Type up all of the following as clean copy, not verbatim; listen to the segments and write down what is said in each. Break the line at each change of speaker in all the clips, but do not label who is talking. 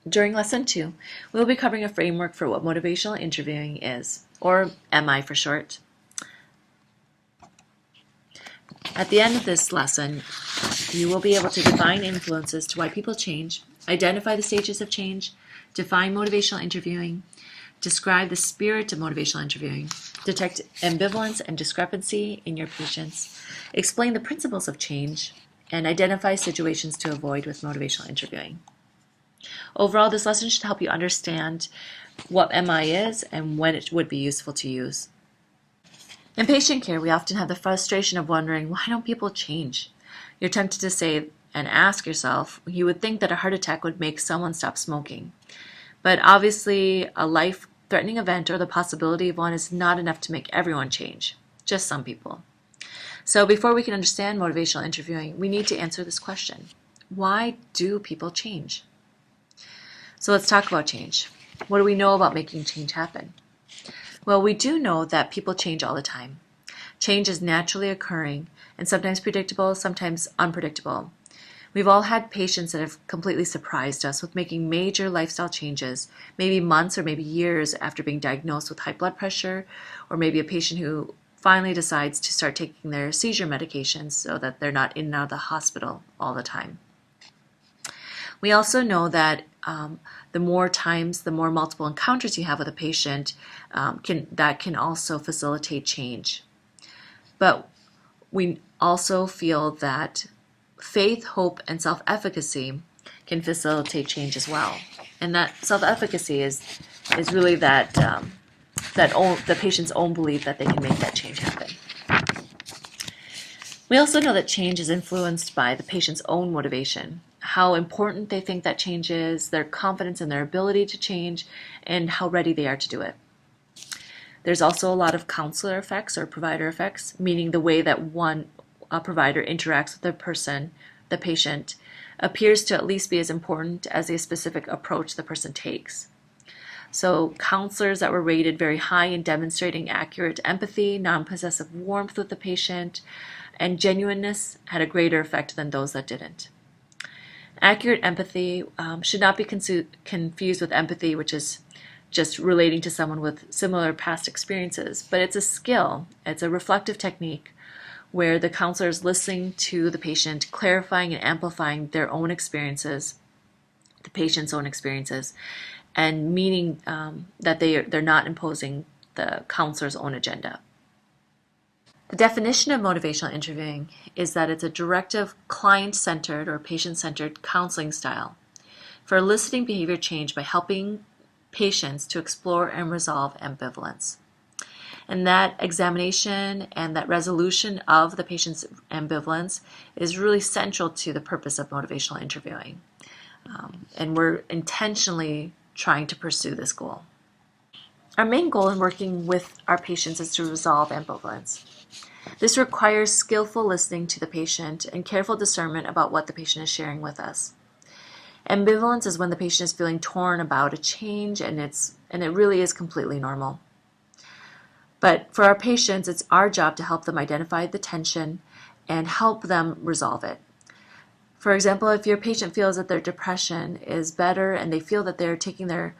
During Lesson 2, we will be covering a framework for what motivational interviewing is, or MI for short. At the end of this lesson, you will be able to define influences to why people change, identify the stages of change, define motivational interviewing, describe the spirit of motivational interviewing, detect ambivalence and discrepancy in your patients, explain the principles of change, and identify situations to avoid with motivational interviewing. Overall, this lesson should help you understand what MI is and when it would be useful to use. In patient care, we often have the frustration of wondering, why don't people change? You're tempted to say and ask yourself, you would think that a heart attack would make someone stop smoking. But obviously, a life-threatening event or the possibility of one is not enough to make everyone change, just some people. So before we can understand motivational interviewing, we need to answer this question. Why do people change? So let's talk about change. What do we know about making change happen? Well, we do know that people change all the time. Change is naturally occurring and sometimes predictable, sometimes unpredictable. We've all had patients that have completely surprised us with making major lifestyle changes, maybe months or maybe years after being diagnosed with high blood pressure, or maybe a patient who finally decides to start taking their seizure medications so that they're not in and out of the hospital all the time. We also know that the more times, the more multiple encounters you have with a patient, that can also facilitate change. But we also feel that faith, hope, and self-efficacy can facilitate change as well. And that self-efficacy is really the patient's own belief that they can make that change happen. We also know that change is influenced by the patient's own motivation, how important they think that change is, their confidence in their ability to change, and how ready they are to do it. There's also a lot of counselor effects or provider effects, meaning the way that a provider interacts with the patient, appears to at least be as important as a specific approach the person takes. So counselors that were rated very high in demonstrating accurate empathy, non-possessive warmth with the patient, and genuineness had a greater effect than those that didn't. Accurate empathy should not be confused with empathy, which is just relating to someone with similar past experiences, but it's a skill, it's a reflective technique where the counselor is listening to the patient, clarifying and amplifying their own experiences, the patient's own experiences, and meaning that they're not imposing the counselor's own agenda. The definition of motivational interviewing is that it's a directive, client-centered or patient-centered counseling style for eliciting behavior change by helping patients to explore and resolve ambivalence. And that examination and that resolution of the patient's ambivalence is really central to the purpose of motivational interviewing. And we're intentionally trying to pursue this goal. Our main goal in working with our patients is to resolve ambivalence. This requires skillful listening to the patient and careful discernment about what the patient is sharing with us. Ambivalence is when the patient is feeling torn about a change, and it really is completely normal. But for our patients, it's our job to help them identify the tension and help them resolve it. For example, if your patient feels that their depression is better and they feel that they're taking their,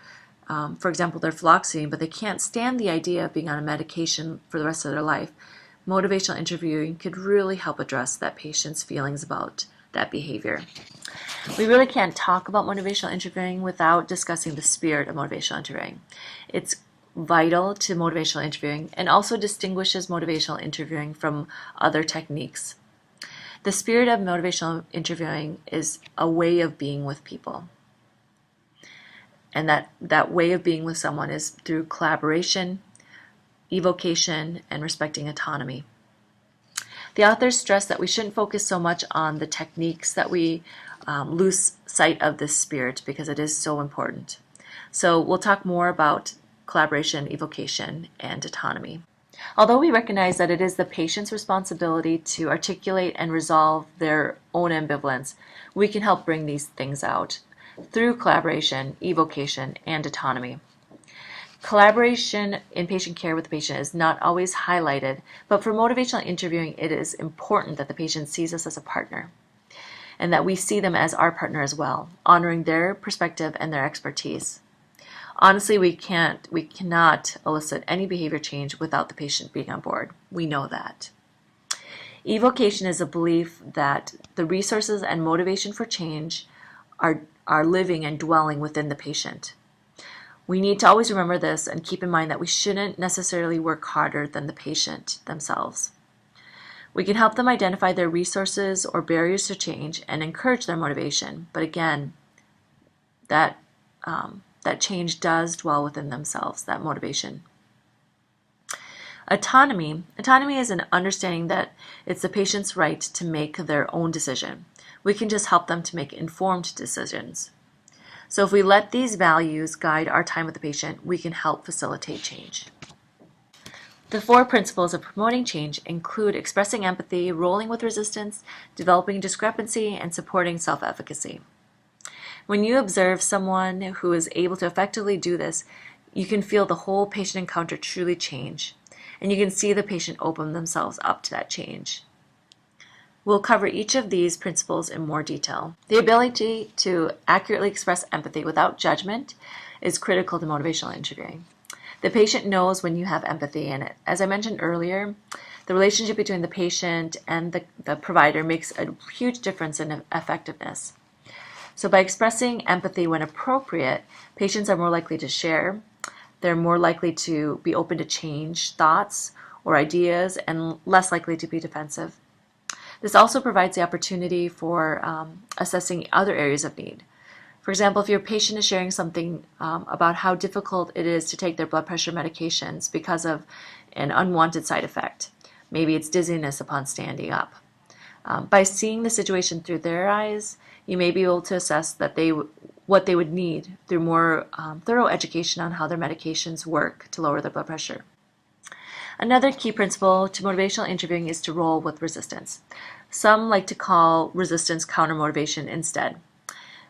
for example, their fluoxetine, but they can't stand the idea of being on a medication for the rest of their life, motivational interviewing could really help address that patient's feelings about that behavior. We really can't talk about motivational interviewing without discussing the spirit of motivational interviewing. It's vital to motivational interviewing and also distinguishes motivational interviewing from other techniques. The spirit of motivational interviewing is a way of being with people. And that way of being with someone is through collaboration, evocation, and respecting autonomy. The authors stress that we shouldn't focus so much on the techniques that we lose sight of this spirit because it is so important. So we'll talk more about collaboration, evocation, and autonomy. Although we recognize that it is the patient's responsibility to articulate and resolve their own ambivalence, we can help bring these things out through collaboration, evocation, and autonomy. Collaboration in patient care with the patient is not always highlighted, but for motivational interviewing, it is important that the patient sees us as a partner. and that we see them as our partner as well, honoring their perspective and their expertise. Honestly, we cannot elicit any behavior change without the patient being on board. We know that. Evocation is a belief that the resources and motivation for change are living and dwelling within the patient. We need to always remember this and keep in mind that we shouldn't necessarily work harder than the patient themselves. We can help them identify their resources or barriers to change and encourage their motivation, but again, that change does dwell within themselves, that motivation. Autonomy is an understanding that it's the patient's right to make their own decision. We can just help them to make informed decisions. So if we let these values guide our time with the patient, we can help facilitate change. The 4 principles of promoting change include expressing empathy, rolling with resistance, developing discrepancy, and supporting self-efficacy. When you observe someone who is able to effectively do this, you can feel the whole patient encounter truly change, and you can see the patient open themselves up to that change. We'll cover each of these principles in more detail. The ability to accurately express empathy without judgment is critical to motivational interviewing. The patient knows when you have empathy, and as I mentioned earlier, the relationship between the patient and the provider makes a huge difference in effectiveness. So by expressing empathy when appropriate, patients are more likely to share, they're more likely to be open to change thoughts or ideas, and less likely to be defensive. This also provides the opportunity for assessing other areas of need. For example, if your patient is sharing something about how difficult it is to take their blood pressure medications because of an unwanted side effect, maybe it's dizziness upon standing up. By seeing the situation through their eyes, you may be able to assess that what they would need through more thorough education on how their medications work to lower their blood pressure. Another key principle to motivational interviewing is to roll with resistance. Some like to call resistance counter-motivation instead.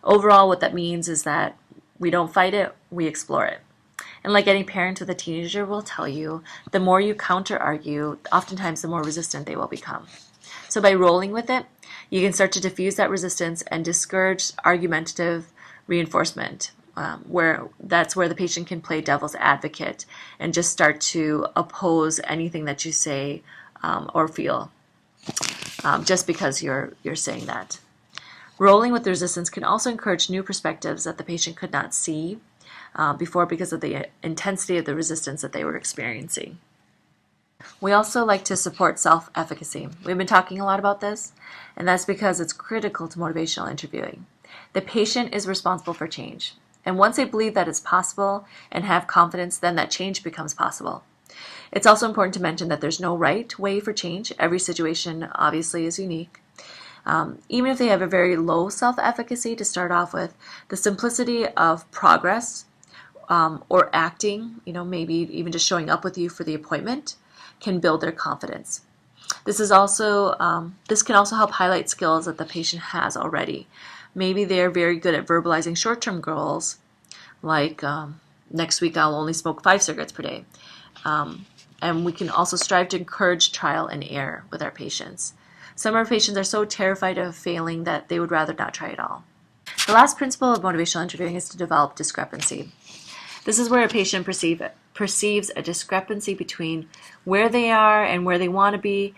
Overall, what that means is that we don't fight it, we explore it. And like any parent with a teenager will tell you, the more you counter-argue, oftentimes the more resistant they will become. So by rolling with it, you can start to diffuse that resistance and discourage argumentative reinforcement, where the patient can play devil's advocate and just start to oppose anything that you say or feel, just because you're saying that. Rolling with resistance can also encourage new perspectives that the patient could not see before because of the intensity of the resistance that they were experiencing. We also like to support self-efficacy. We've been talking a lot about this, and that's because it's critical to motivational interviewing. The patient is responsible for change, and once they believe that it's possible and have confidence, then that change becomes possible. It's also important to mention that there's no right way for change. Every situation obviously is unique. Even if they have a very low self-efficacy to start off with, the simplicity of progress or acting, maybe even just showing up with you for the appointment, can build their confidence. This can also help highlight skills that the patient has already. Maybe they're very good at verbalizing short-term goals, like next week I'll only smoke 5 cigarettes per day. And we can also strive to encourage trial and error with our patients. Some of our patients are so terrified of failing that they would rather not try at all. The last principle of motivational interviewing is to develop discrepancy. This is where a patient perceives a discrepancy between where they are and where they want to be,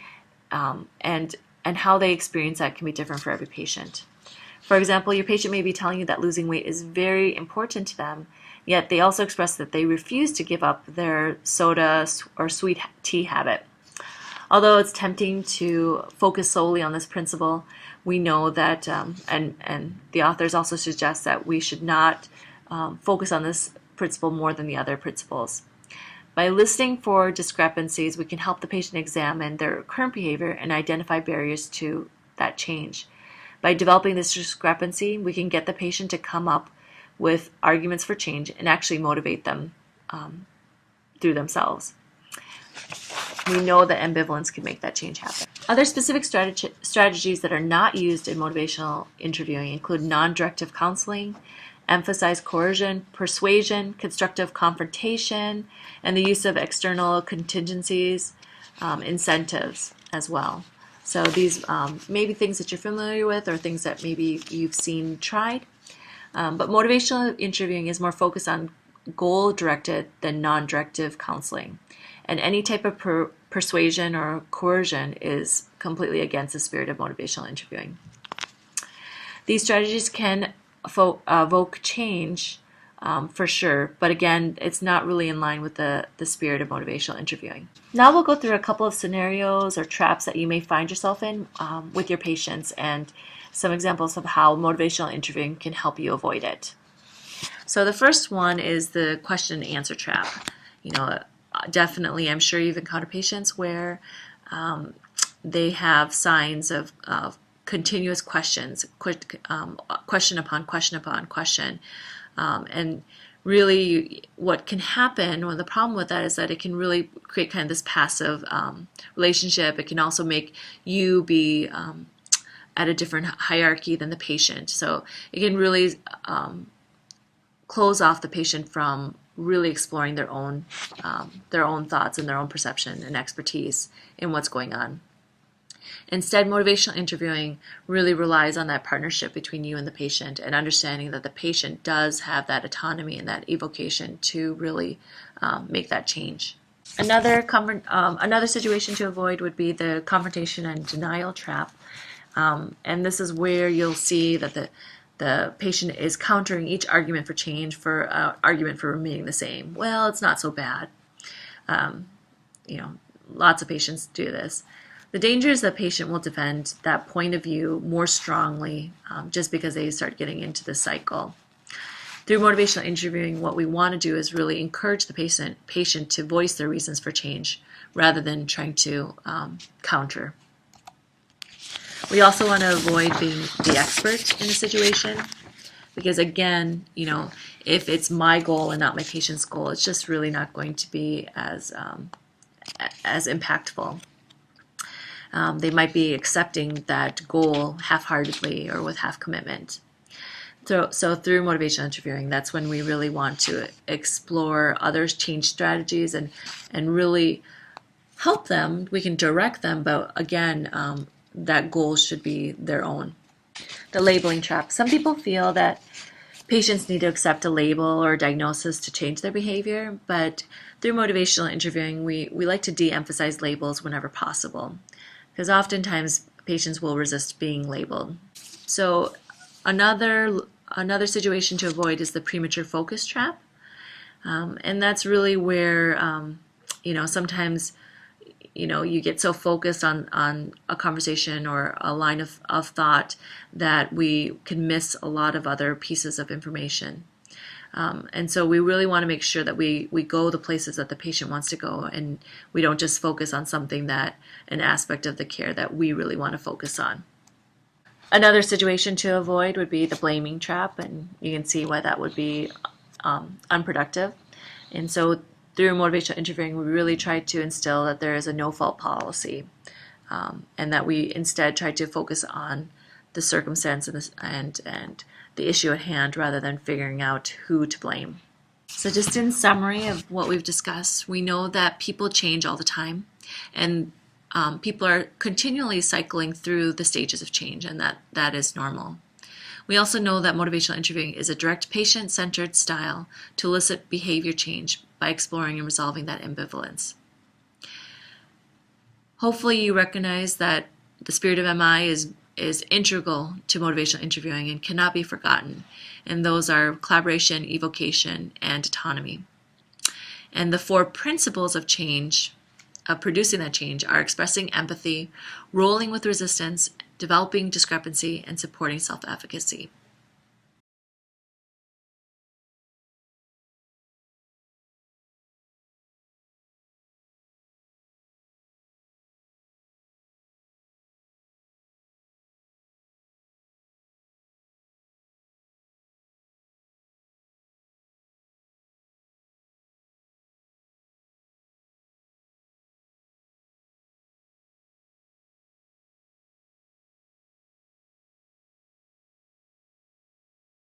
and how they experience that can be different for every patient. For example, your patient may be telling you that losing weight is very important to them, yet they also express that they refuse to give up their soda or sweet tea habit. Although it's tempting to focus solely on this principle, we know that, and the authors also suggest that we should not focus on this principle more than the other principles. By listening for discrepancies, we can help the patient examine their current behavior and identify barriers to that change. By developing this discrepancy, we can get the patient to come up with arguments for change and actually motivate them through themselves. We know that ambivalence can make that change happen. Other specific strategies that are not used in motivational interviewing include non-directive counseling, emphasize coercion, persuasion, constructive confrontation, and the use of external contingencies, incentives as well. So these may be things that you're familiar with or things that maybe you've seen tried. But motivational interviewing is more focused on goal-directed than non-directive counseling. And any type of persuasion or coercion is completely against the spirit of motivational interviewing. These strategies can evoke change for sure, but again, it's not really in line with the spirit of motivational interviewing. Now we'll go through a couple of scenarios or traps that you may find yourself in with your patients and some examples of how motivational interviewing can help you avoid it. So the first one is the question and answer trap. Definitely, I'm sure you've encountered patients where they have signs of continuous questions, question upon question upon question. And really what can happen, or the problem with that is that it can really create kind of this passive relationship. It can also make you be at a different hierarchy than the patient. So it can really close off the patient from really exploring their own thoughts and their own perception and expertise in what's going on. Instead, motivational interviewing really relies on that partnership between you and the patient and understanding that the patient does have that autonomy and that evocation to really make that change. Another situation to avoid would be the confrontation and denial trap. And this is where you'll see that the patient is countering each argument for change for argument for remaining the same. Well, it's not so bad. Lots of patients do this. The danger is that the patient will defend that point of view more strongly just because they start getting into the cycle. Through motivational interviewing, what we want to do is really encourage the patient to voice their reasons for change rather than trying to counter. We also want to avoid being the expert in a situation because, again, if it's my goal and not my patient's goal, it's just really not going to be as impactful. They might be accepting that goal half-heartedly or with half commitment. So through motivational interviewing, that's when we really want to explore other change strategies and really help them. We can direct them, but again, that goal should be their own. The labeling trap. Some people feel that patients need to accept a label or a diagnosis to change their behavior, but through motivational interviewing, we like to de-emphasize labels whenever possible, because oftentimes patients will resist being labeled. So another situation to avoid is the premature focus trap, and that's really where sometimes you get so focused on a conversation or a line of thought that we can miss a lot of other pieces of information. And so we really want to make sure that we go the places that the patient wants to go, and we don't just focus on an aspect of the care that we really want to focus on. Another situation to avoid would be the blaming trap, and you can see why that would be unproductive. And so through motivational interviewing, we really try to instill that there is a no-fault policy, and that we instead try to focus on the circumstance and the issue at hand rather than figuring out who to blame. So just in summary of what we've discussed, we know that people change all the time, and people are continually cycling through the stages of change, and that is normal. We also know that motivational interviewing is a direct patient-centered style to elicit behavior change by exploring and resolving that ambivalence. Hopefully you recognize that the spirit of MI is integral to motivational interviewing and cannot be forgotten, and those are collaboration, evocation, and autonomy. And the 4 principles of change, of producing that change, are expressing empathy, rolling with resistance, developing discrepancy, and supporting self-efficacy.